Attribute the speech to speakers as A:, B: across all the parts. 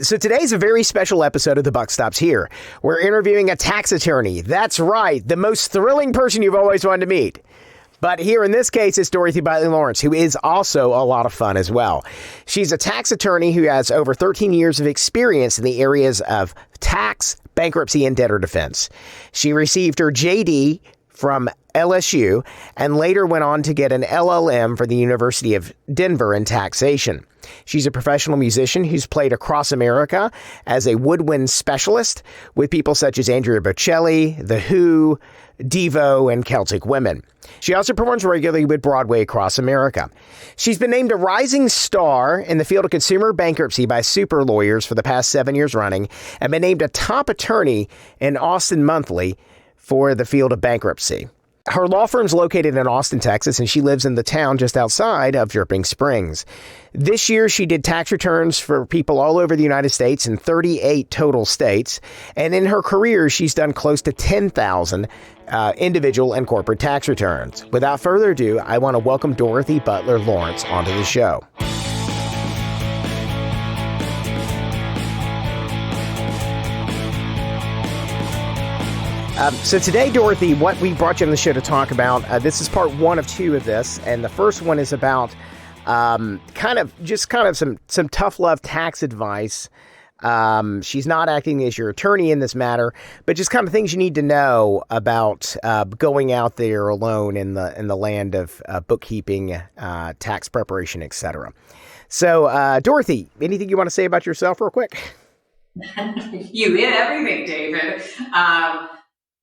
A: So today's a very special episode of The Buck Stops Here. We're interviewing a tax attorney. That's right, the most thrilling person you've always wanted to meet. But here in this case, it's Dorothy Butler Lawrence, who is also a lot of fun as well. She's a tax attorney who has over 13 years of experience in the areas of tax, bankruptcy, and debtor defense. She received her JD from LSU and later went on to get an LLM for the University of Denver in taxation. She's a professional musician who's played across America as a woodwind specialist with people such as Andrea Bocelli, The Who, Devo, and Celtic Women. She also performs regularly with Broadway across America. She's been named a rising star in the field of consumer bankruptcy by Super Lawyers for the past 7 years running and been named a top attorney in Austin Monthly for the field of bankruptcy. Her law firm's located in Austin, Texas, and she lives in the town just outside of Dripping Springs. This year, she did tax returns for people all over the United States in 38 total states. And in her career, she's done close to 10,000 individual and corporate tax returns. Without further ado, I want to welcome Dorothy Butler Lawrence onto the show. So today, Dorothy, what we brought you on the show to talk about, this is part one of two of this, and the first one is about kind of some tough love tax advice. She's not acting as your attorney in this matter, but just kind of things you need to know about going out there alone in the land of bookkeeping, tax preparation, etc. So, Dorothy, anything you want to say about yourself real quick?
B: You hit everything, David.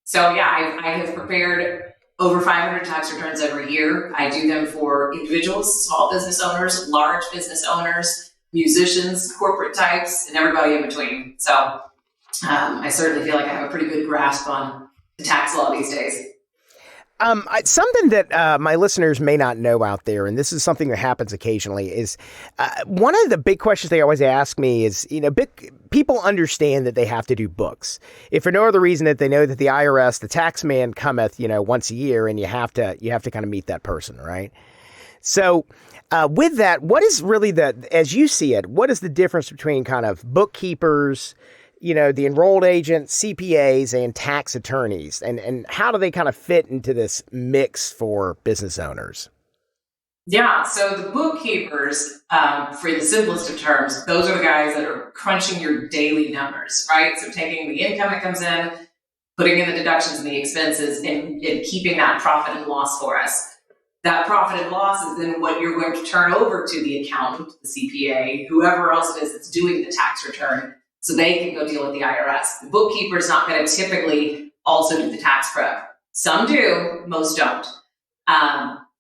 B: So yeah, I have prepared over 500 tax returns every year. I do them for individuals, small business owners, large business owners, musicians, corporate types, and everybody in between. So I certainly feel like I have a pretty good grasp on the tax law these days.
A: Something that my listeners may not know out there, and this is something that happens occasionally, is one of the big questions they always ask me is, people understand that they have to do books. If for no other reason that they know that the IRS, the Taxman cometh, once a year, and you have to kind of meet that person, right? So with that, what is really as you see it, what is the difference between kind of bookkeepers, the enrolled agents, CPAs, and tax attorneys, and how do they kind of fit into this mix for business owners?
B: Yeah, so the bookkeepers, for the simplest of terms, those are the guys that are crunching your daily numbers, right? So taking the income that comes in, putting in the deductions and the expenses, and keeping that profit and loss for us. That profit and loss is then what you're going to turn over to the accountant, the CPA, whoever else it is that's doing the tax return, so they can go deal with the IRS. The bookkeeper is not going to typically also do the tax prep. Some do, most don't.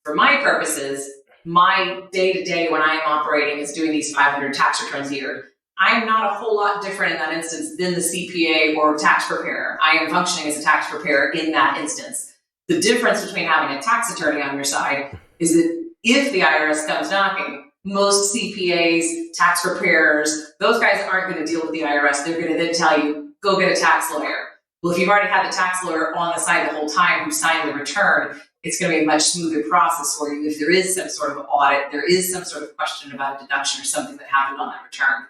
B: For my purposes, my day-to-day when I am operating is doing these 500 tax returns a year. I am not a whole lot different in that instance than the CPA or tax preparer. I am functioning as a tax preparer in that instance. The difference between having a tax attorney on your side is that if the IRS comes knocking, most CPAs, tax preparers, those guys aren't going to deal with the IRS. They're going to then tell you, go get a tax lawyer. Well, if you've already had the tax lawyer on the side the whole time who signed the return, it's going to be a much smoother process for you. If there is some sort of audit, there is some sort of question about a deduction or something that happened on that return.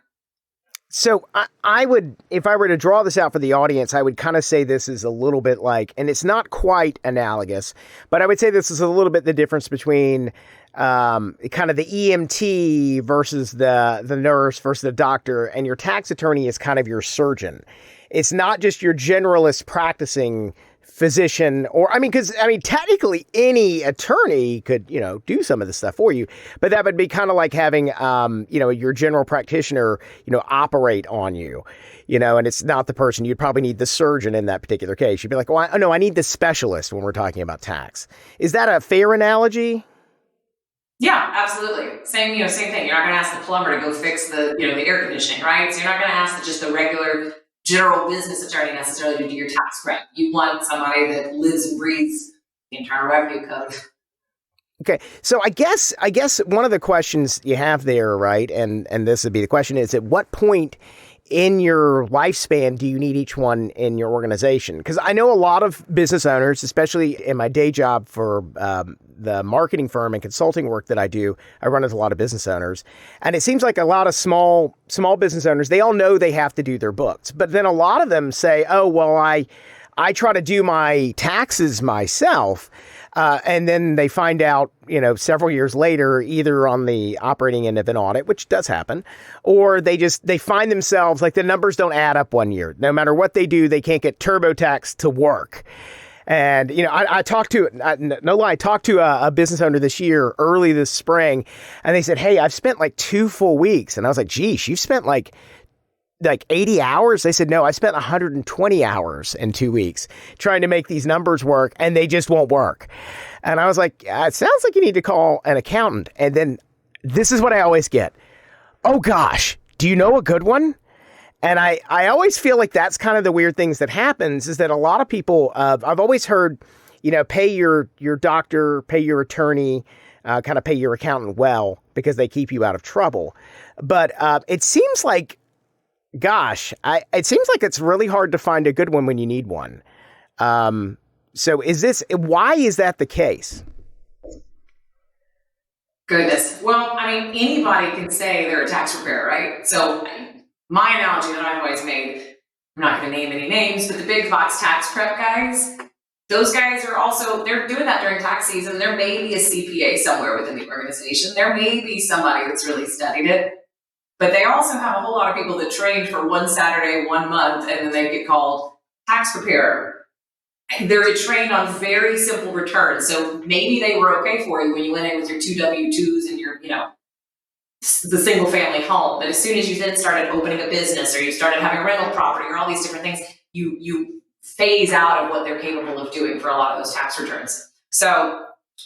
A: So I would, if I were to draw this out for the audience, I would kind of say this is a little bit like, and it's not quite analogous, but I would say this is a little bit the difference between kind of the EMT versus the nurse versus the doctor, and your tax attorney is kind of your surgeon. It's not just your generalist practicing physician, because technically any attorney could, do some of this stuff for you, but that would be kind of like having, your general practitioner, operate on you, and it's not the person. You'd probably need the surgeon in that particular case. You'd be like, oh, no, I need the specialist when we're talking about tax. Is that a fair analogy?
B: Yeah, absolutely. Same thing. You're not going to ask the plumber to go fix the air conditioning, right? So you're not going to ask just the regular general business attorney necessarily to do your tax prep. You want somebody that lives and breathes the Internal Revenue Code.
A: Okay, so I guess one of the questions you have there, right, and this would be the question, is at what point in your lifespan do you need each one in your organization? Because I know a lot of business owners, especially in my day job for the marketing firm and consulting work that I do, I run with a lot of business owners, and it seems like a lot of small business owners, they all know they have to do their books, but then a lot of them say, "Oh, well, I try to do my taxes myself." And then they find out, several years later, either on the operating end of an audit, which does happen, or they find themselves like the numbers don't add up one year. No matter what they do, they can't get TurboTax to work. And, I talked to a business owner this year, early this spring, and they said, "Hey, I've spent like 2 full weeks." And I was like, "Geez, you've spent like 80 hours?" They said, "No, I spent 120 hours in 2 weeks trying to make these numbers work, and they just won't work." And I was like, "It sounds like you need to call an accountant." And then this is what I always get. "Oh gosh, do you know a good one?" And I always feel like that's kind of the weird things that happens, is that a lot of people, I've always heard, pay your doctor, pay your attorney, kind of pay your accountant well, because they keep you out of trouble. But it seems like, gosh, it seems like it's really hard to find a good one when you need one. So why is that the case?
B: Goodness. Well, anybody can say they're a tax preparer, right? So my analogy that I've always made, I'm not going to name any names, but the big box tax prep guys, those guys are also, they're doing that during tax season. There may be a CPA somewhere within the organization. There may be somebody that's really studied it. But they also have a whole lot of people that trained for one Saturday, 1 month, and then they get called tax preparer. They're trained on very simple returns. So maybe they were okay for you when you went in with your 2 W-2s and your, the single family home. But as soon as you then started opening a business, or you started having a rental property, or all these different things, you phase out of what they're capable of doing for a lot of those tax returns. So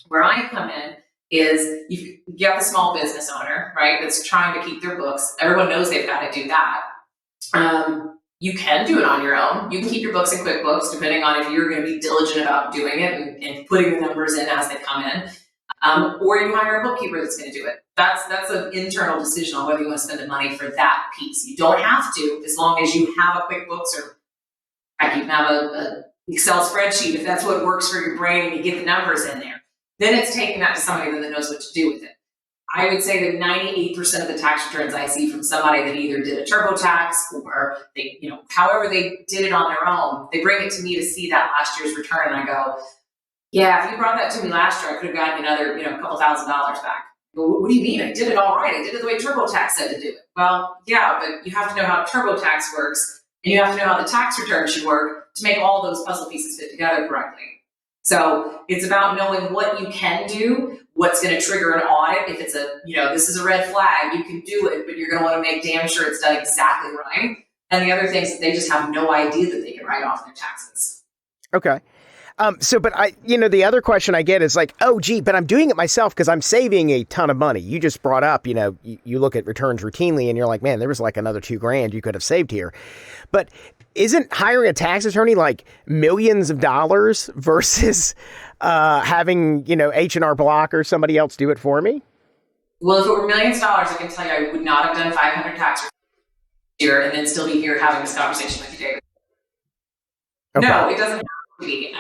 B: where I come in is you got the small business owner, right, that's trying to keep their books. Everyone knows they've got to do that. You can do it on your own. You can keep your books in QuickBooks, depending on if you're going to be diligent about doing it and putting the numbers in as they come in. Or you hire a bookkeeper that's going to do it. That's an internal decision on whether you want to spend the money for that piece. You don't have to, as long as you have a QuickBooks, or heck, you can have a Excel spreadsheet if that's what works for your brain and you get the numbers in there. Then it's taking that to somebody that knows what to do with it. I would say that 98% of the tax returns I see from somebody that either did a TurboTax, or they, however they did it on their own, they bring it to me to see that last year's return, and I go, "Yeah, if you brought that to me last year, I could have gotten another, couple $1,000s back." Well, what do you mean? I did it all right. I did it the way TurboTax said to do it. Well, yeah, but you have to know how TurboTax works, and you have to know how the tax return should work to make all those puzzle pieces fit together correctly. So it's about knowing what you can do, what's going to trigger an audit. If it's this is a red flag, you can do it, but you're going to want to make damn sure it's done exactly right. And the other things that they just have no idea that they can write off their taxes.
A: Okay. But the other question I get is like, "Oh, gee, but I'm doing it myself because I'm saving a ton of money." You just brought up, you look at returns routinely and you're like, "Man, there was like another $2,000 you could have saved here." But isn't hiring a tax attorney like millions of dollars versus having, H&R Block or somebody else do it for me?
B: Well, if it were millions of dollars, I can tell you I would not have done 500 tax returns here and then still be here having this conversation with you, David. Okay. No, it doesn't have to be.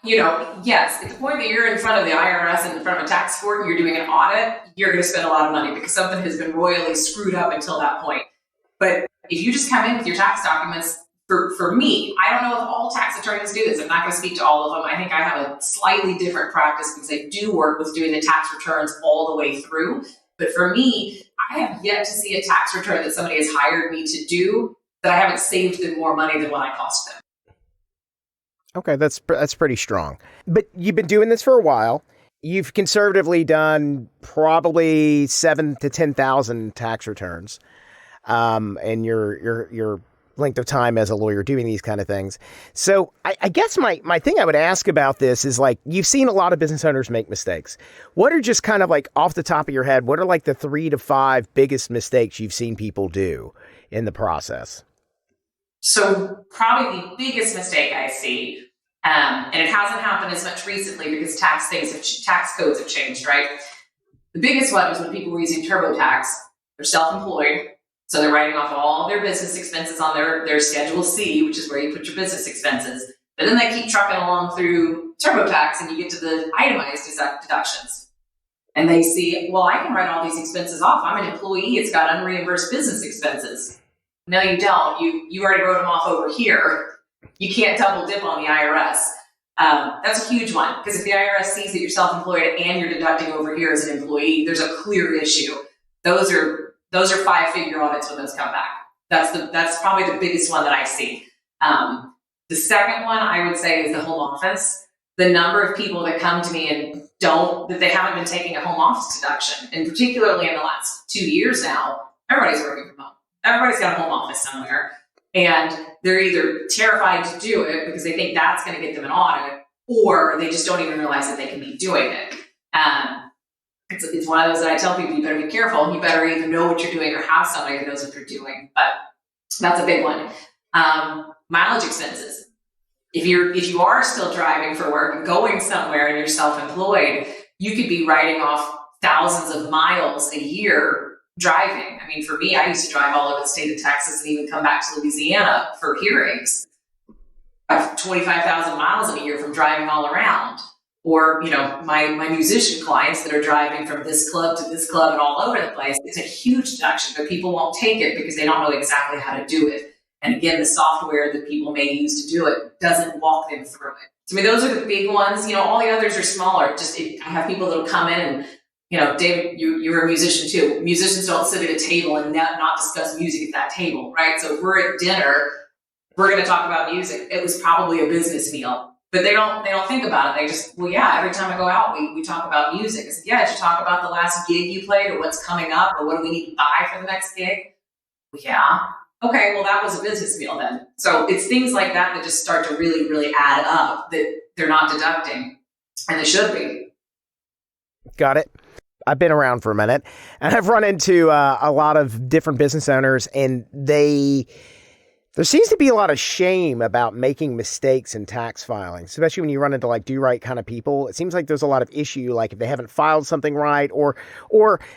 B: Yes, at the point that you're in front of the IRS and in front of a tax court and you're doing an audit, you're going to spend a lot of money because something has been royally screwed up until that point. But if you just come in with your tax documents, for me, I don't know if all tax attorneys do this. I'm not going to speak to all of them. I think I have a slightly different practice because I do work with doing the tax returns all the way through. But for me, I have yet to see a tax return that somebody has hired me to do that I haven't saved them more money than what I cost them.
A: Okay, that's pretty strong. But you've been doing this for a while. You've conservatively done probably 7,000 to 10,000 tax returns, and your length of time as a lawyer doing these kind of things. So I guess my thing I would ask about this is, like, you've seen a lot of business owners make mistakes. What are, just kind of like off the top of your head, what are like the 3 to 5 biggest mistakes you've seen people do in the process?
B: So probably the biggest mistake I see, and it hasn't happened as much recently because tax codes have changed, right? The biggest one was when people were using TurboTax. They're self-employed, so they're writing off all their business expenses on their Schedule C, which is where you put your business expenses. But then they keep trucking along through TurboTax and you get to the itemized deductions. And they see, well, I can write all these expenses off. I'm an employee. It's got unreimbursed business expenses. No, you don't. You already wrote them off over here. You can't double dip on the IRS. That's a huge one, because if the IRS sees that you're self-employed and you're deducting over here as an employee, there's a clear issue. Those are 5-figure audits when those come back. That's probably the biggest one that I see. The second one I would say is the home office. The number of people that come to me and that they haven't been taking a home office deduction, and particularly in the last 2 years now, everybody's working from home. Everybody's got a home office somewhere, and they're either terrified to do it because they think that's going to get them an audit, or they just don't even realize that they can be doing it. It's one of those that I tell people, you better be careful, and you better either know what you're doing or have somebody that knows what you're doing. But that's a big one. Mileage expenses. If you are still driving for work and going somewhere and you're self-employed, you could be writing off thousands of miles a year driving. I mean, for me, I used to drive all over the state of Texas and even come back to Louisiana for hearings. I have 25,000 miles in a year from driving all around. Or, my musician clients that are driving from this club to this club and all over the place. It's a huge deduction, but people won't take it because they don't know exactly how to do it. And again, the software that people may use to do it doesn't walk them through it. So, those are the big ones. All the others are smaller. I have people that will come in and, David, you're a musician too. Musicians don't sit at a table and not discuss music at that table, right? So if we're at dinner, we're going to talk about music. It was probably a business meal, but they don't think about it. They just, every time I go out, we talk about music. I said, did you talk about the last gig you played or what's coming up or what do we need to buy for the next gig? Well, yeah. Okay, well, that was a business meal then. So it's things like that just start to really, really add up that they're not deducting, and they should be.
A: Got it. I've been around for a minute, and I've run into a lot of different business owners, and there seems to be a lot of shame about making mistakes in tax filing, especially when you run into do right kind of people. It seems like there's a lot of issue, like if they haven't filed something right, or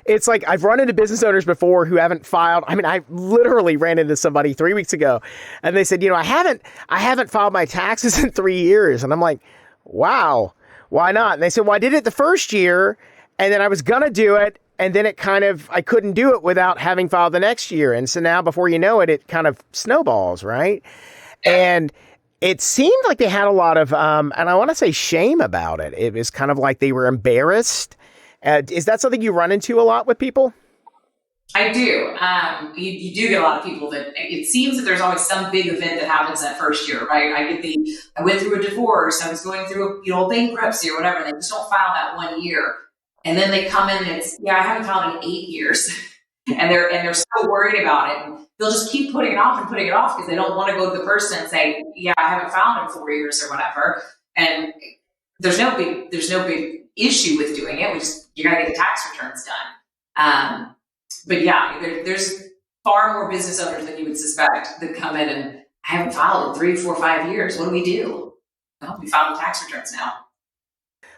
A: it's like I've run into business owners before who haven't filed. I mean, I literally ran into somebody 3 weeks ago and they said, I haven't filed my taxes in 3 years. And I'm like, wow, why not? And they said, well, I did it the first year and then I was going to do it. And then I couldn't do it without having filed the next year. And so now before you know it, it kind of snowballs, right? And it seemed like they had a lot of, and I want to say shame about it. It was kind of like they were embarrassed. Is that something you run into a lot with people?
B: I do. You do get a lot of people that it seems that there's always some big event that happens that first year, right? I went through a divorce, I was going through a bankruptcy or whatever, and they just don't file that 1 year. And then they come in and I haven't filed in 8 years. and they're so worried about it. And they'll just keep putting it off because they don't want to go to the person and say, I haven't filed in 4 years or whatever. And there's no big issue with doing it. You got to get the tax returns done. But there's far more business owners than you would suspect that come in and I haven't filed in 3, 4, 5 years. What do we do? Well, we file the tax returns now.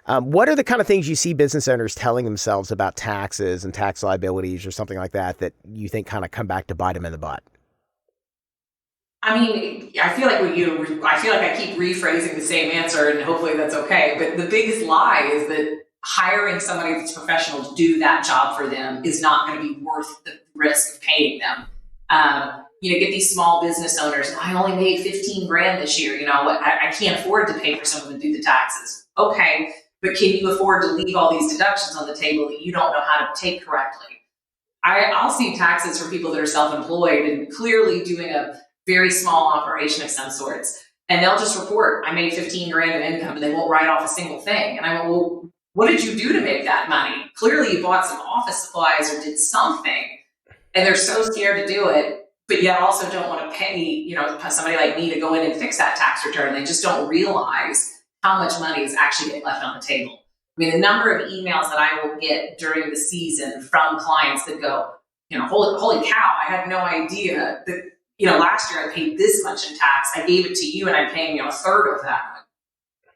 A: What are the kind of things you see business owners telling themselves about taxes and tax liabilities or something like that you think kind of come back to bite them in the butt?
B: I mean, I feel like I keep rephrasing the same answer, and hopefully that's okay. But the biggest lie is that hiring somebody that's professional to do that job for them is not going to be worth the risk of paying them. Get these small business owners. I only made $15,000 this year. I can't afford to pay for someone to do the taxes. Okay. But can you afford to leave all these deductions on the table that you don't know how to take correctly? I'll see taxes for people that are self-employed and clearly doing a very small operation of some sorts. And they'll just report, I made $15,000 of income, and they won't write off a single thing. And I go, well, what did you do to make that money? Clearly you bought some office supplies or did something. And they're so scared to do it, but yet also don't want to pay, somebody like me to go in and fix that tax return. They just don't realize how much money is actually getting left on the table. I mean, the number of emails that I will get during the season from clients that go, holy cow, I had no idea that, last year I paid this much in tax. I gave it to you and I'm paying a third of that.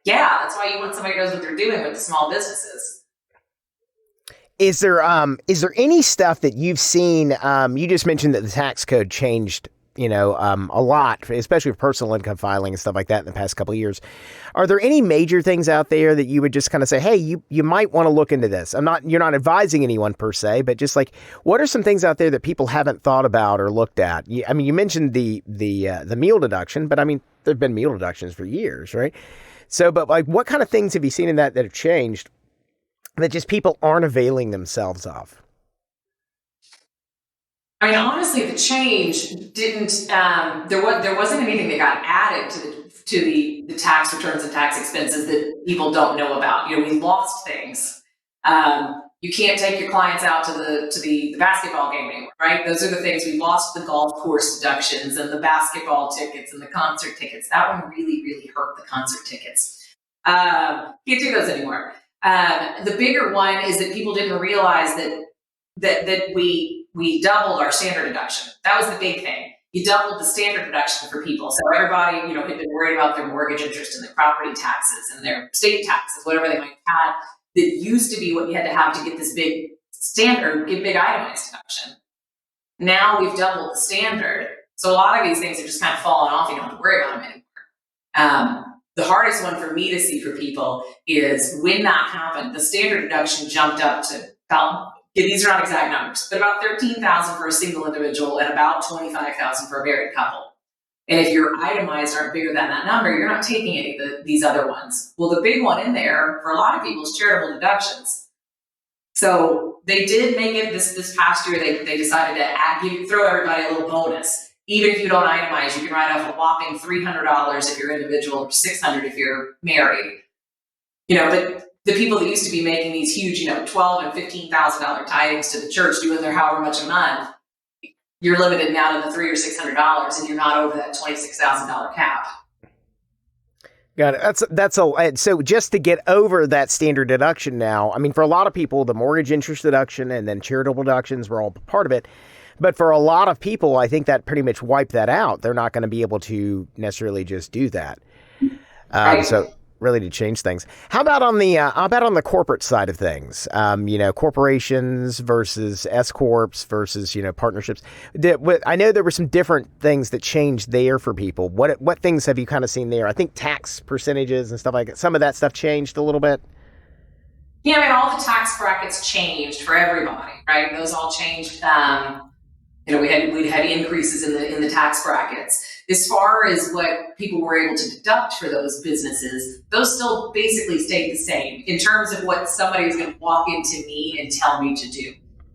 B: Yeah, that's why you want somebody who knows what they're doing with the small businesses.
A: Is there any stuff that you've seen? You just mentioned that the tax code changed a lot, especially with personal income filing and stuff like that in the past couple of years. Are there any major things out there that you would just kind of say, hey, you might want to look into this? You're not advising anyone per se, but just like, what are some things out there that people haven't thought about or looked at? You mentioned the meal deduction, but I mean, there've been meal deductions for years, right? So, but like, what kind of things have you seen in that have changed that just people aren't availing themselves of?
B: I mean, honestly, the change didn't. There wasn't anything that got added to the tax returns and tax expenses that people don't know about. We lost things. You can't take your clients out to the basketball game anymore, right? Those are the things we lost: the golf course deductions and the basketball tickets and the concert tickets. That one really, really hurt the concert tickets. Can't do those anymore. The bigger one is that people didn't realize that we doubled our standard deduction. That was the big thing. You doubled the standard deduction for people. So everybody, had been worried about their mortgage interest and their property taxes and their state taxes, whatever they might have had. That used to be what you had to have to get this big standard, big itemized deduction. Now we've doubled the standard. So a lot of these things are just kind of falling off. You don't have to worry about them anymore. The hardest one for me to see for people is when that happened, the standard deduction jumped up to about, these are not exact numbers, but about $13,000 for a single individual and about $25,000 for a married couple. And if your itemized aren't bigger than that number, you're not taking any of these other ones. Well, the big one in there for a lot of people is charitable deductions. So they did make it this past year. They decided to throw everybody a little bonus. Even if you don't itemize, you can write off a whopping $300 if you're individual or $600 if you're married. But the people that used to be making these huge, $12,000 and $15,000 tithings to the church, doing their however much a month, you're limited now to the $300 or $600, and you're not over that $26,000 cap.
A: Got it. So just to get over that standard deduction now, I mean, for a lot of people, the mortgage interest deduction and then charitable deductions were all part of it. But for a lot of people, I think that pretty much wiped that out. They're not going to be able to necessarily just do that.
B: Right.
A: So really to change things. How about on the corporate side of things? Corporations versus S corps versus partnerships. I know there were some different things that changed there for people. What things have you kind of seen there? I think tax percentages and stuff like that. Some of that stuff changed a little bit.
B: Yeah, I mean, all the tax brackets changed for everybody, right? Those all changed. We had increases in the tax brackets. As far as what people were able to deduct for those businesses, those still basically stayed the same in terms of what somebody was going to walk into me and tell me to do.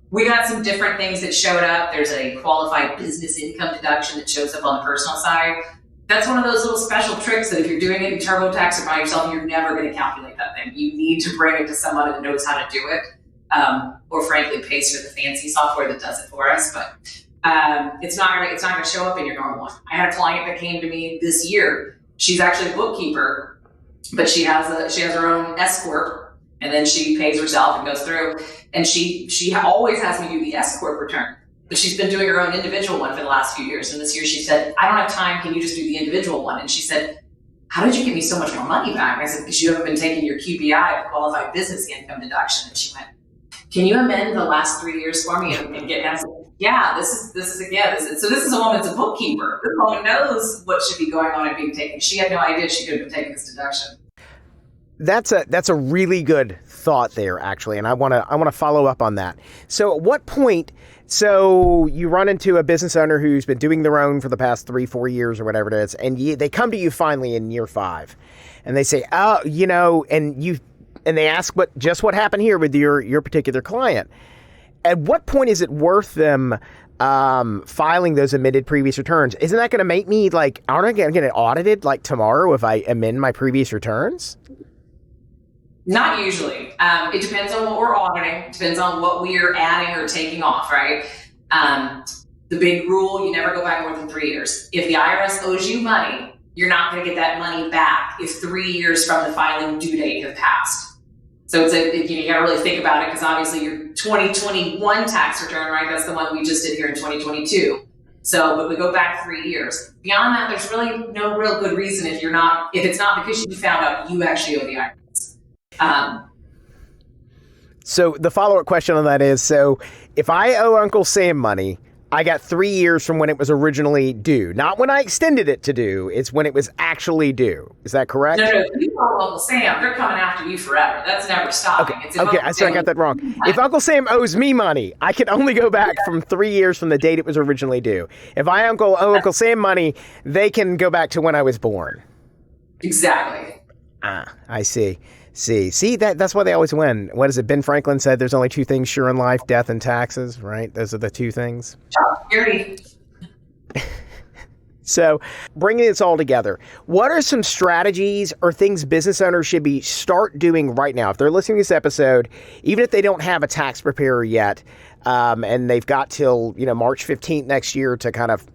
B: We got some different things that showed up. There's a qualified business income deduction that shows up on the personal side. That's one of those little special tricks that if you're doing it in TurboTax or by yourself, you're never going to calculate that thing. You need to bring it to someone that knows how to do it, or frankly pays for the fancy software that does it for us. But it's not gonna show up in your normal one. I had a client that came to me this year. She's actually a bookkeeper, but she has her own S corp, and then she pays herself and goes through. And she always has me do the S corp return, but she's been doing her own individual one for the last few years. And this year she said, "I don't have time. Can you just do the individual one?" And she said, "How did you give me so much more money back?" And I said, "Because you haven't been taking your QBI, the qualified business income deduction." And she went, "Can you amend the last 3 years for me and get that?" Yeah, this is a woman that's a bookkeeper. This woman knows what should be going on and being taken. She had no idea she could have been taking this deduction.
A: That's a really good thought there, actually, and I want to follow up on that. So, at what point? So you run into a business owner who's been doing their own for the past 3-4 years or whatever it is, and they come to you finally in year 5, and they say, "Oh, and they ask what happened here with your particular client." At what point is it worth them filing those amended previous returns? Isn't that going to make me aren't I going to get audited tomorrow if I amend my previous returns?
B: Not usually. It depends on what we're auditing. It depends on what we're adding or taking off, right? The big rule, you never go back more than 3 years. If the IRS owes you money, you're not going to get that money back if 3 years from the filing due date have passed. So you got to really think about it, because obviously your 2021 tax return, right? That's the one we just did here in 2022. So, but we go back 3 years. Beyond that, there's really no real good reason if it's not because you found out you actually owe the IRS.
A: So the follow-up question on that is, so if I owe Uncle Sam money, I got 3 years from when it was originally due. Not when I extended it to due. It's when it was actually due. Is that correct?
B: No, if you call Uncle Sam, they're coming after you forever. That's never stopping.
A: Okay, I got that wrong. If Uncle Sam owes me money, I can only go back from 3 years from the date it was originally due. If I owe Uncle Sam money, they can go back to when I was born.
B: Exactly.
A: I see. See, that's why they always win. What is it? Ben Franklin said there's only two things sure in life, death and taxes, right? Those are the two things.
B: Gary.
A: So bringing this all together, what are some strategies or things business owners should start doing right now? If they're listening to this episode, even if they don't have a tax preparer yet, and they've got till, March 15th next year to kind of,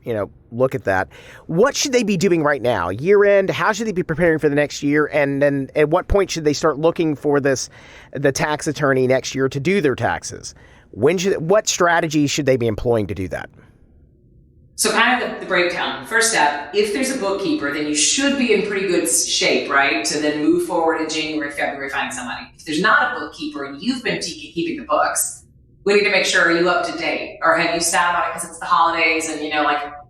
A: look at that. What should they be doing right now? Year end, how should they be preparing for the next year? And then at what point should they start looking for the tax attorney next year to do their taxes? What strategies should they be employing to do that?
B: So kind of the breakdown. First step, if there's a bookkeeper, then you should be in pretty good shape, right? To then move forward in January, February, finding somebody. If there's not a bookkeeper and you've been keeping the books, we need to make sure, are you up to date? Or have you sat on it because it's the holidays and,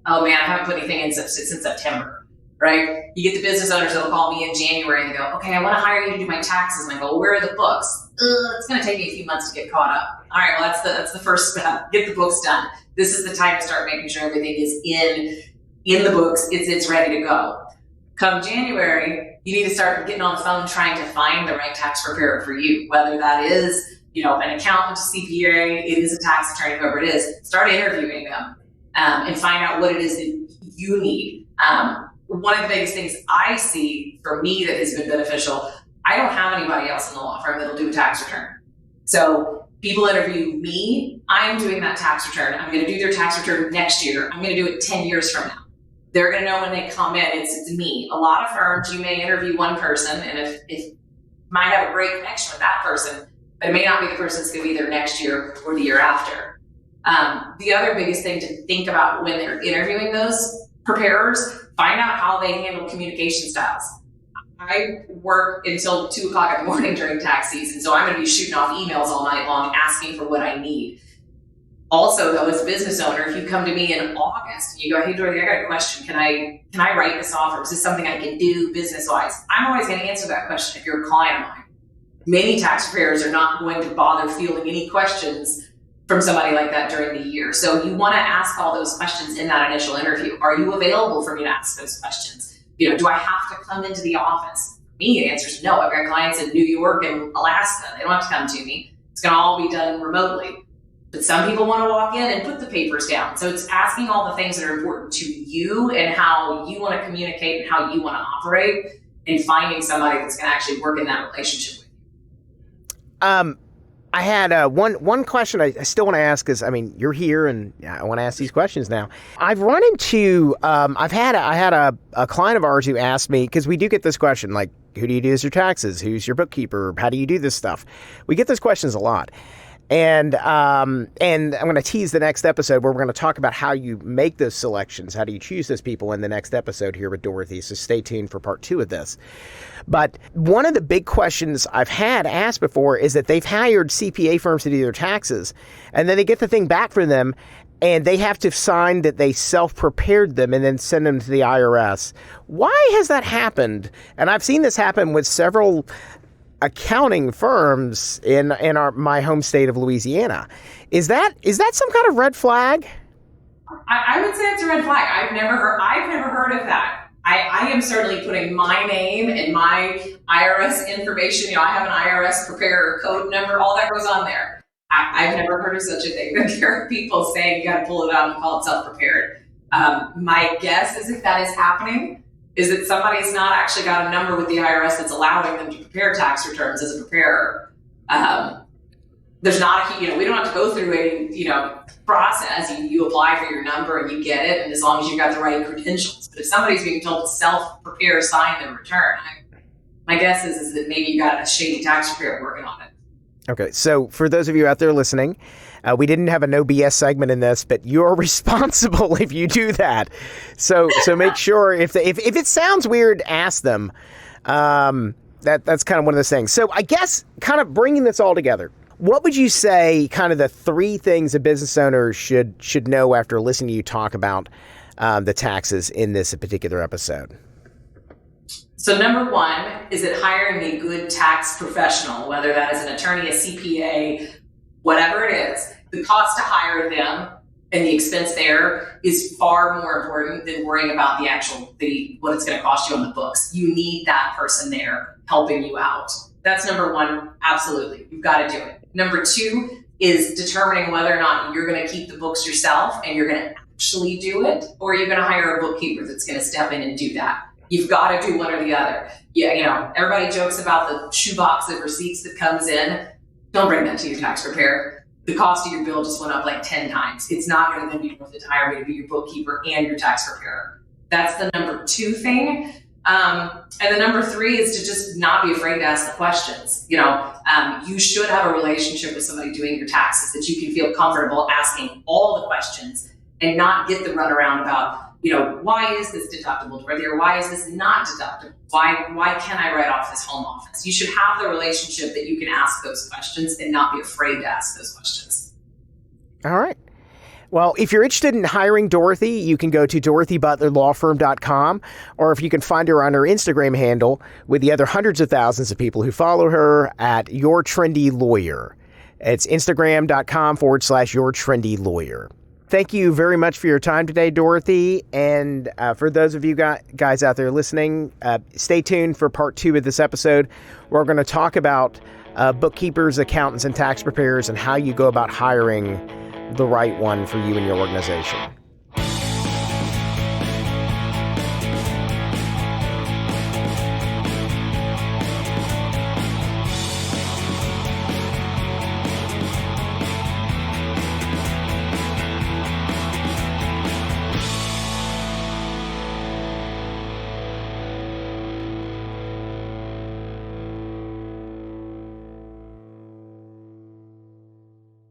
B: oh man, I haven't put anything in since September, right? You get the business owners that'll call me in January and they go, okay, I want to hire you to do my taxes. And I go, well, where are the books? It's going to take me a few months to get caught up. All right, well, that's the first step. Get the books done. This is the time to start making sure everything is in the books. It's ready to go. Come January, you need to start getting on the phone trying to find the right tax preparer for you, whether that is an accountant, CPA, it is a tax attorney, whoever it is. Start interviewing them and find out what it is that you need. One of the biggest things I see for me that has been beneficial, I don't have anybody else in the law firm that'll do a tax return. So people interview me, I'm doing that tax return. I'm going to do their tax return next year. I'm going to do it 10 years from now. They're going to know when they come in, it's me. A lot of firms, you may interview one person, and if you might have a great connection with that person, but it may not be the person that's going to be there next year or the year after. The other biggest thing to think about when they're interviewing those preparers, find out how they handle communication styles. I work until 2 o'clock in the morning during tax season, so I'm going to be shooting off emails all night long asking for what I need. Also, though, as a business owner, if you come to me in August and you go, hey, Dorothy, I got a question. Can I write this off, or is this something I can do business-wise? I'm always going to answer that question if you're a client of mine. Many tax preparers are not going to bother fielding any questions from somebody like that during the year. So you want to ask all those questions in that initial interview. Are you available for me to ask those questions? Do I have to come into the office? For me, the answer is no. I've got clients in New York and Alaska. They don't have to come to me. It's going to all be done remotely. But some people want to walk in and put the papers down. So it's asking all the things that are important to you and how you want to communicate and how you want to operate, and finding somebody that's going to actually work in that relationship with you.
A: I had one question I still want to ask, because you're here and I want to ask these questions now. I've run into I had a client of ours who asked me, because we do get this question, like, who do you do as your taxes? Who's your bookkeeper? How do you do this stuff? We get those questions a lot. And I'm going to tease the next episode where we're going to talk about how you make those selections. How do you choose those people in the next episode here with Dorothy? So stay tuned for part 2 of this. But one of the big questions I've had asked before is that they've hired CPA firms to do their taxes, and then they get the thing back from them, and they have to sign that they self-prepared them and then send them to the IRS. Why has that happened? And I've seen this happen with several accounting firms in my home state of Louisiana. Is that some kind of red flag?
B: I would say it's a red flag. I've never heard of that. I am certainly putting my name and my IRS information. I have an IRS preparer code number, all that goes on there. I've never heard of such a thing. There are people saying you got to pull it out and call it self-prepared. My guess is, if that is happening, is that somebody's not actually got a number with the IRS that's allowing them to prepare tax returns as a preparer. There's not we don't have to go through a process. You apply for your number and you get it, and as long as you've got the right credentials. But if somebody's being told to self-prepare, sign their return, my guess is that maybe you got a shady tax preparer working on it.
A: Okay, so for those of you out there listening, we didn't have a no BS segment in this, but you're responsible if you do that. So make sure if it sounds weird, ask them. That's kind of one of those things. So I guess kind of bringing this all together, What would you say kind of the three things a business owner should know after listening to you talk about the taxes in this particular episode?
B: So number one is that hiring a good tax professional, whether that is an attorney, a CPA, whatever it is, the cost to hire them and the expense there is far more important than worrying about what it's going to cost you on the books. You need that person there helping you out. That's number one. Absolutely. You've got to do it. Number two is determining whether or not you're going to keep the books yourself and you're going to actually do it, or you're going to hire a bookkeeper that's going to step in and do that. You've got to do one or the other. Yeah, everybody jokes about the shoebox of receipts that comes in. Don't bring that to your tax preparer. The cost of your bill just went up like 10 times. It's not going to be worth it to hire me to be your bookkeeper and your tax preparer. That's the number two thing. And the number three is to just not be afraid to ask the questions. You should have a relationship with somebody doing your taxes that you can feel comfortable asking all the questions and not get the runaround about, why is this deductible, or why is this not deductible? Why can't I write off this home office? You should have the relationship that you can ask those questions and not be afraid to ask those questions.
A: All right. Well, if you're interested in hiring Dorothy, you can go to DorothyButlerLawFirm.com, or if you can find her on her Instagram handle with the other hundreds of thousands of people who follow her at Your Trendy Lawyer. It's Instagram.com/Your Trendy Lawyer. Thank you very much for your time today, Dorothy. And for those of you guys out there listening, stay tuned for part 2 of this episode. We're going to talk about bookkeepers, accountants, and tax preparers and how you go about hiring the right one for you and your organization.